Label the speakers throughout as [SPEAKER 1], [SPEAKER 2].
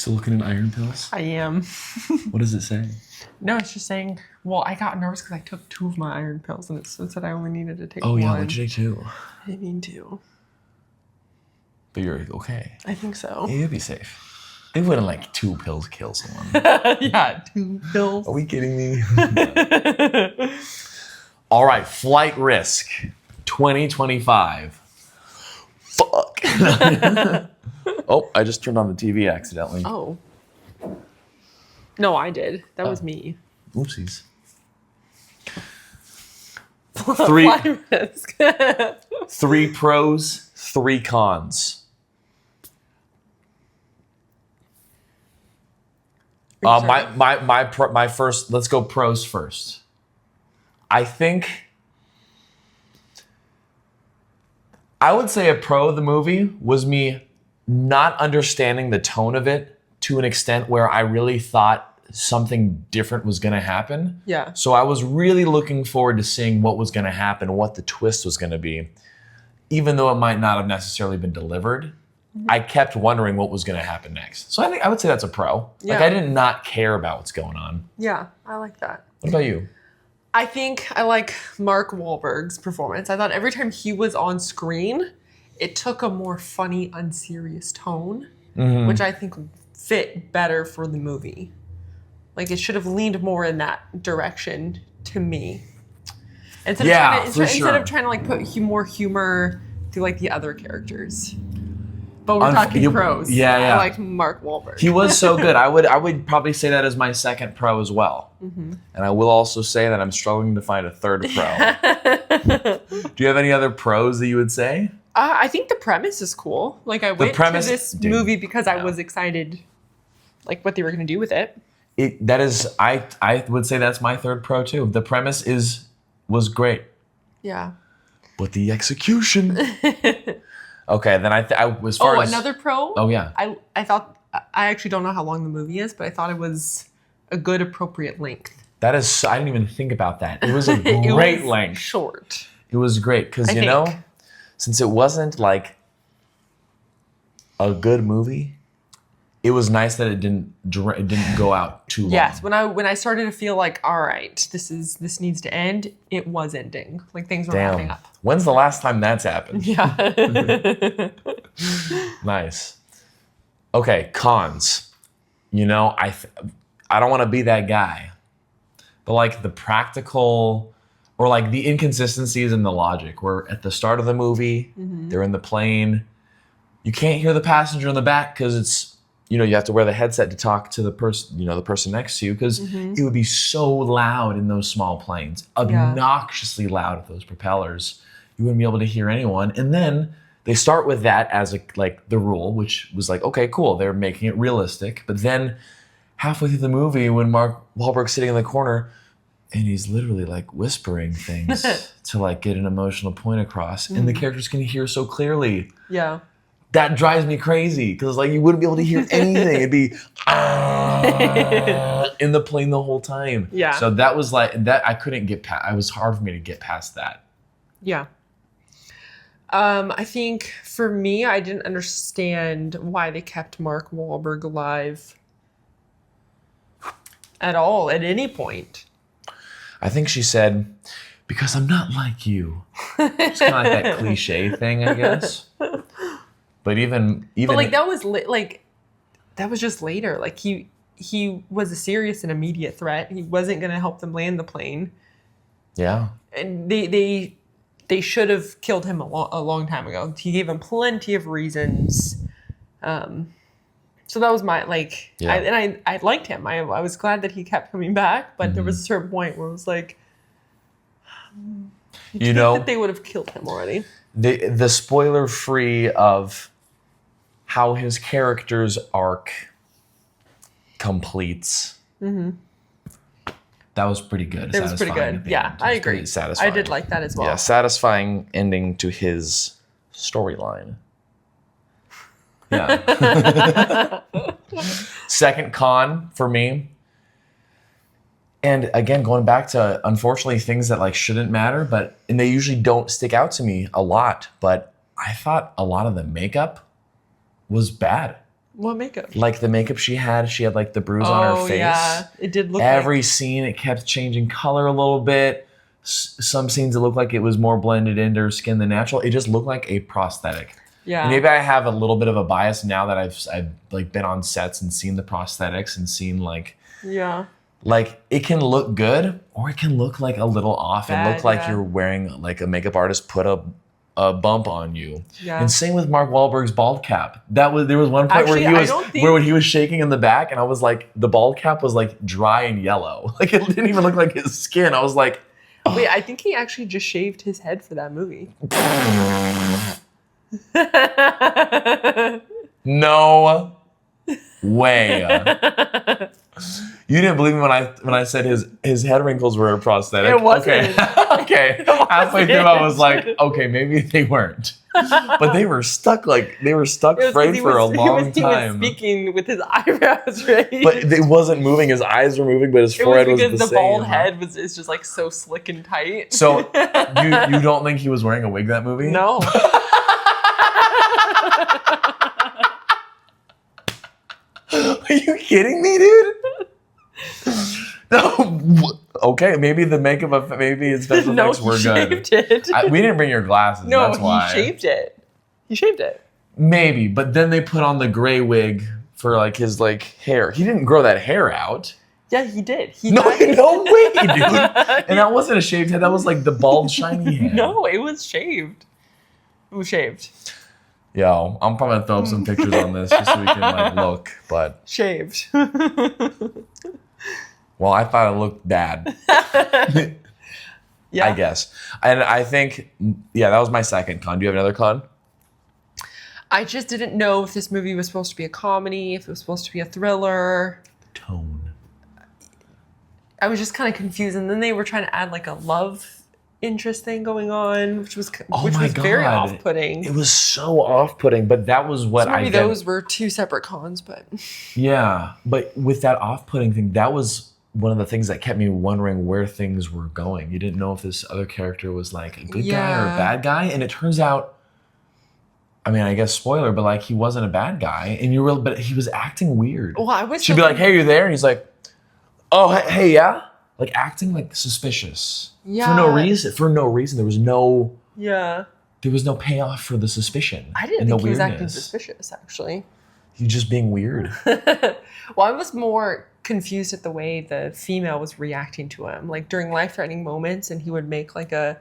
[SPEAKER 1] Still looking at iron pills?
[SPEAKER 2] I am.
[SPEAKER 1] What does it say?
[SPEAKER 2] No, it's just saying, well, I got nervous because I took 2 of my iron pills and it said I only needed to take one.
[SPEAKER 1] Oh, yeah, what'd you take 2?
[SPEAKER 2] I mean 2.
[SPEAKER 1] But you're okay.
[SPEAKER 2] I think so.
[SPEAKER 1] Yeah, you'd be safe. They wouldn't like 2 pills kill someone.
[SPEAKER 2] Yeah, 2 pills.
[SPEAKER 1] Are we kidding me? All right, flight risk 2025. Fuck. Oh, I just turned on the TV accidentally.
[SPEAKER 2] Oh. No, I did. That was me.
[SPEAKER 1] Oopsies.
[SPEAKER 2] Flight risk.
[SPEAKER 1] 3 pros, 3 cons. My first. Let's go pros first. I think I would say a pro of the movie was me not understanding the tone of it to an extent where I really thought something different was going to happen.
[SPEAKER 2] Yeah.
[SPEAKER 1] So I was really looking forward to seeing what was going to happen, what the twist was going to be, even though it might not have necessarily been delivered. I kept wondering what was going to happen next. So I would say that's a pro.
[SPEAKER 2] Yeah.
[SPEAKER 1] Like I did not care about what's going on.
[SPEAKER 2] Yeah, I like that.
[SPEAKER 1] What about you?
[SPEAKER 2] I think I like Mark Wahlberg's performance. I thought every time he was on screen, it took a more funny, unserious tone, which I think fit better for the movie. Like it should have leaned more in that direction to me. Instead of trying to like put more humor to like the other characters. But we're talking pros.
[SPEAKER 1] Yeah.
[SPEAKER 2] I like Mark Wahlberg.
[SPEAKER 1] He was so good. I would probably say that as my second pro as well. Mm-hmm. And I will also say that I'm struggling to find a third pro. Do you have any other pros that you would say?
[SPEAKER 2] I think the premise is cool. Like I went to this movie because I was excited, like what they were going to do with it.
[SPEAKER 1] I would say that's my third pro too. The premise was great.
[SPEAKER 2] Yeah.
[SPEAKER 1] But the execution. Okay, then
[SPEAKER 2] another pro.
[SPEAKER 1] Oh yeah.
[SPEAKER 2] I thought I actually don't know how long the movie is, but I thought it was a good appropriate length.
[SPEAKER 1] That is, I didn't even think about that. It was a great length.
[SPEAKER 2] Short.
[SPEAKER 1] It was great because since it wasn't like a good movie, it was nice that it didn't go out too long.
[SPEAKER 2] Yes, when I started to feel like, all right, this needs to end, it was ending. Like things were wrapping up.
[SPEAKER 1] When's the last time that's happened?
[SPEAKER 2] Yeah.
[SPEAKER 1] Nice. Okay, cons. I don't want to be that guy, but like the practical or like the inconsistencies in the logic. Where at the start of the movie, they're in the plane, you can't hear the passenger in the back because it's. You have to wear the headset to talk to the person, the person next to you, because it would be so loud in those small planes, obnoxiously loud with those propellers. You wouldn't be able to hear anyone. And then they start with that as the rule, which was like, okay, cool, they're making it realistic. But then halfway through the movie, when Mark Wahlberg's sitting in the corner, and he's literally like whispering things to like get an emotional point across, and the characters can hear so clearly.
[SPEAKER 2] Yeah.
[SPEAKER 1] That drives me crazy because like you wouldn't be able to hear anything. It'd be in the plane the whole time.
[SPEAKER 2] Yeah.
[SPEAKER 1] So that was like that. I couldn't get past. It was hard for me to get past that.
[SPEAKER 2] Yeah. I think for me, I didn't understand why they kept Mark Wahlberg alive at all at any point.
[SPEAKER 1] I think she said, "Because I'm not like you." It's kind of like that cliche thing, I guess. But even
[SPEAKER 2] like that was that was just later. Like he was a serious and immediate threat. He wasn't going to help them land the plane.
[SPEAKER 1] Yeah. And
[SPEAKER 2] they should have killed him a long time ago. He gave him plenty of reasons. So that was my I liked him. I was glad that he kept coming back, but there was a certain point where it was like, that they would have killed him already.
[SPEAKER 1] The spoiler free of how his character's arc completes. Mm-hmm. That was pretty good.
[SPEAKER 2] It was pretty good. Yeah, I agree.
[SPEAKER 1] Satisfying.
[SPEAKER 2] I did like that as well.
[SPEAKER 1] Yeah, satisfying ending to his storyline. Yeah. Second con for me. And again, going back to, unfortunately, things that like shouldn't matter, and they usually don't stick out to me a lot, but I thought a lot of the makeup was bad.
[SPEAKER 2] What makeup?
[SPEAKER 1] Like the makeup she had like the bruise on her face.
[SPEAKER 2] Yeah, it did look.
[SPEAKER 1] Every scene, it kept changing color a little bit. Some scenes it looked like it was more blended into her skin than natural. It just looked like a prosthetic.
[SPEAKER 2] Yeah.
[SPEAKER 1] And maybe I have a little bit of a bias now that I've like been on sets and seen the prosthetics and seen like it can look good or it can look like a little off and look like you're wearing like a makeup artist put a bump on you.
[SPEAKER 2] Yeah.
[SPEAKER 1] And same with Mark Wahlberg's bald cap. There was one point where he was shaking in the back and I was like, the bald cap was like dry and yellow. Like it didn't even look like his skin. I was like,
[SPEAKER 2] wait, I think he actually just shaved his head for that movie.
[SPEAKER 1] No way. You didn't believe me when I said his head wrinkles were a prosthetic.
[SPEAKER 2] It wasn't.
[SPEAKER 1] Okay. Halfway through, I was like, okay, maybe they weren't, but they were stuck frayed for a long time.
[SPEAKER 2] He was speaking with his eyebrows raised,
[SPEAKER 1] but it wasn't moving. His eyes were moving, but his forehead was the same.
[SPEAKER 2] Because the bald head is just like so slick and tight.
[SPEAKER 1] So you don't think he was wearing a wig that movie?
[SPEAKER 2] No.
[SPEAKER 1] Are you kidding me, dude? No. Okay, maybe the makeup maybe his special effects were good. We didn't bring your glasses.
[SPEAKER 2] No,
[SPEAKER 1] that's why.
[SPEAKER 2] He shaved it.
[SPEAKER 1] Maybe, but then they put on the gray wig for like his like hair. He didn't grow that hair out.
[SPEAKER 2] Yeah, he did.
[SPEAKER 1] No way, dude. And that wasn't a shaved head. That was like the bald, shiny head.
[SPEAKER 2] No, it was shaved. It was shaved.
[SPEAKER 1] Yo, I'm probably gonna throw up some pictures on this just so we can like look, but
[SPEAKER 2] shaved.
[SPEAKER 1] Well, I thought it looked bad.
[SPEAKER 2] Yeah,
[SPEAKER 1] I guess. And I think, that was my second con. Do you have another con?
[SPEAKER 2] I just didn't know if this movie was supposed to be a comedy, if it was supposed to be a thriller.
[SPEAKER 1] Tone.
[SPEAKER 2] I was just kind of confused, and then they were trying to add like a love interest thing going on, which was very off-putting.
[SPEAKER 1] It was so off-putting, but that was what
[SPEAKER 2] maybe those were two separate cons, but
[SPEAKER 1] yeah, but with that off-putting thing, that was one of the things that kept me wondering where things were going. You didn't know if this other character was like a good guy or a bad guy, and it turns out, I mean, I guess spoiler, but like he wasn't a bad guy, and but he was acting weird.
[SPEAKER 2] Well,
[SPEAKER 1] she'd be like, "Hey, you're there," and he's like, "Oh, hey, yeah," like acting like suspicious.
[SPEAKER 2] Yeah.
[SPEAKER 1] For no reason. There was no.
[SPEAKER 2] Yeah.
[SPEAKER 1] There was no payoff for the suspicion.
[SPEAKER 2] I didn't think he was acting suspicious, actually.
[SPEAKER 1] He was just being weird.
[SPEAKER 2] Well, I was more confused at the way the female was reacting to him. Like during life-threatening moments, and he would make like a,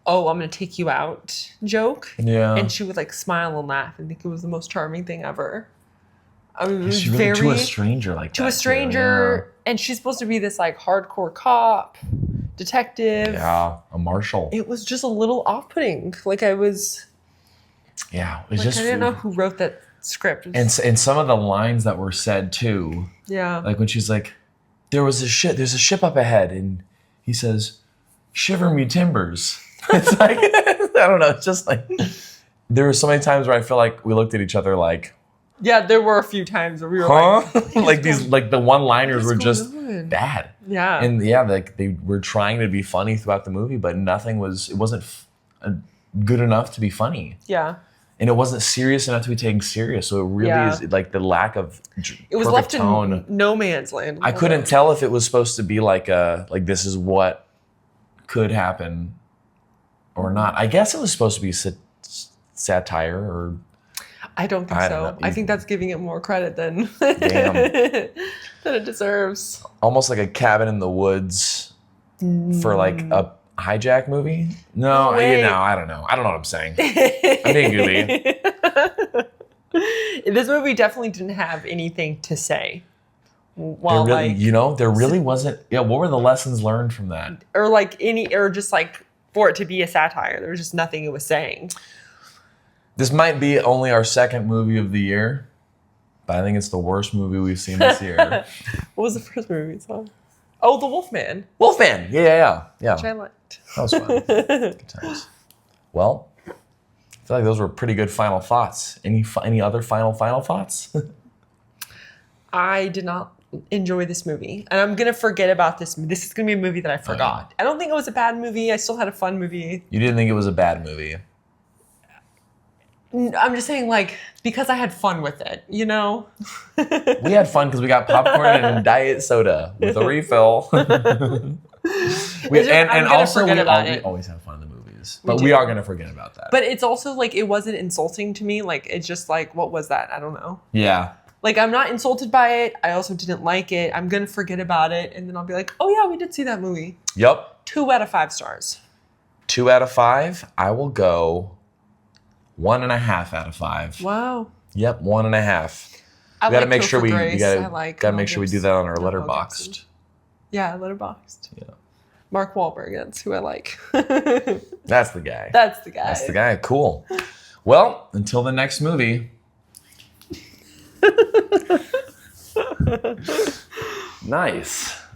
[SPEAKER 2] "Oh, I'm going to take you out" joke.
[SPEAKER 1] Yeah.
[SPEAKER 2] And she would like smile and laugh and think it was the most charming thing ever. I mean, it was
[SPEAKER 1] to a stranger like that.
[SPEAKER 2] To a stranger, and she's supposed to be this like hardcore cop, detective.
[SPEAKER 1] Yeah, a marshal.
[SPEAKER 2] It was just a little off-putting. Like I was.
[SPEAKER 1] Yeah, it was
[SPEAKER 2] like, I didn't know who wrote that script.
[SPEAKER 1] And some of the lines that were said too.
[SPEAKER 2] Yeah.
[SPEAKER 1] Like when she's like, there's a ship up ahead, and he says, "Shiver me timbers." It's like, I don't know. It's just like, there were so many times where I feel like we looked at each other like,
[SPEAKER 2] yeah, there were a few times where we were
[SPEAKER 1] like these, like the one-liners were just bad.
[SPEAKER 2] Yeah.
[SPEAKER 1] And like they were trying to be funny throughout the movie, but it wasn't good enough to be funny.
[SPEAKER 2] Yeah.
[SPEAKER 1] And it wasn't serious enough to be taken serious. So it really is like the lack of
[SPEAKER 2] it was left in no man's land.
[SPEAKER 1] I couldn't tell if it was supposed to be like this is what could happen or not. I guess it was supposed to be satire or.
[SPEAKER 2] I don't think so. I think that's giving it more credit than
[SPEAKER 1] Damn.
[SPEAKER 2] than it deserves.
[SPEAKER 1] Almost like a Cabin in the Woods for like a hijack movie. No, I don't know. I don't know what I'm saying. I'm being goofy.
[SPEAKER 2] This movie definitely didn't have anything to say.
[SPEAKER 1] Well, there really wasn't. Yeah, what were the lessons learned from that?
[SPEAKER 2] Or just like for it to be a satire, there was just nothing it was saying.
[SPEAKER 1] This might be only our second movie of the year, but I think it's the worst movie we've seen this year.
[SPEAKER 2] What was the first movie we saw? Oh, The Wolfman.
[SPEAKER 1] Wolfman. Yeah.
[SPEAKER 2] Which I liked.
[SPEAKER 1] That was fun. Good times. Well, I feel like those were pretty good final thoughts. Any other final thoughts?
[SPEAKER 2] I did not enjoy this movie, and I'm gonna forget about this. This is gonna be a movie that I forgot. I don't think it was a bad movie. I still had a fun movie.
[SPEAKER 1] You didn't think it was a bad movie?
[SPEAKER 2] I'm just saying, like, because I had fun with it, you know?
[SPEAKER 1] We had fun because we got popcorn and diet soda with a refill.
[SPEAKER 2] I'm gonna
[SPEAKER 1] Also,
[SPEAKER 2] forget about
[SPEAKER 1] we
[SPEAKER 2] it.
[SPEAKER 1] always have fun in the movies.
[SPEAKER 2] We
[SPEAKER 1] But
[SPEAKER 2] do.
[SPEAKER 1] we are going to forget about that.
[SPEAKER 2] But it's also, like, it wasn't insulting to me. Like, it's just like, what was that? I don't know.
[SPEAKER 1] yeah.
[SPEAKER 2] Like, I'm not insulted by it. I also didn't like it. I'm going to forget about it. And then I'll be like, oh, yeah, we did see that movie.
[SPEAKER 1] Yep.
[SPEAKER 2] 2 out of 5 stars.
[SPEAKER 1] 2 out of 5. I will go 1.5 out of 5.
[SPEAKER 2] Wow.
[SPEAKER 1] Yep, 1.5.
[SPEAKER 2] I
[SPEAKER 1] We got to
[SPEAKER 2] like
[SPEAKER 1] make sure
[SPEAKER 2] Topher
[SPEAKER 1] we
[SPEAKER 2] Grace.
[SPEAKER 1] got
[SPEAKER 2] I like
[SPEAKER 1] to
[SPEAKER 2] Mel
[SPEAKER 1] make sure we do
[SPEAKER 2] Gibson.
[SPEAKER 1] that on our
[SPEAKER 2] Mel Gibson.
[SPEAKER 1] letterboxed.
[SPEAKER 2] Yeah, Letterboxd.
[SPEAKER 1] Yeah.
[SPEAKER 2] Mark Wahlberg, that's who I like.
[SPEAKER 1] That's the guy.
[SPEAKER 2] That's the guy.
[SPEAKER 1] That's the guy. Cool. Well, until the next movie. Nice.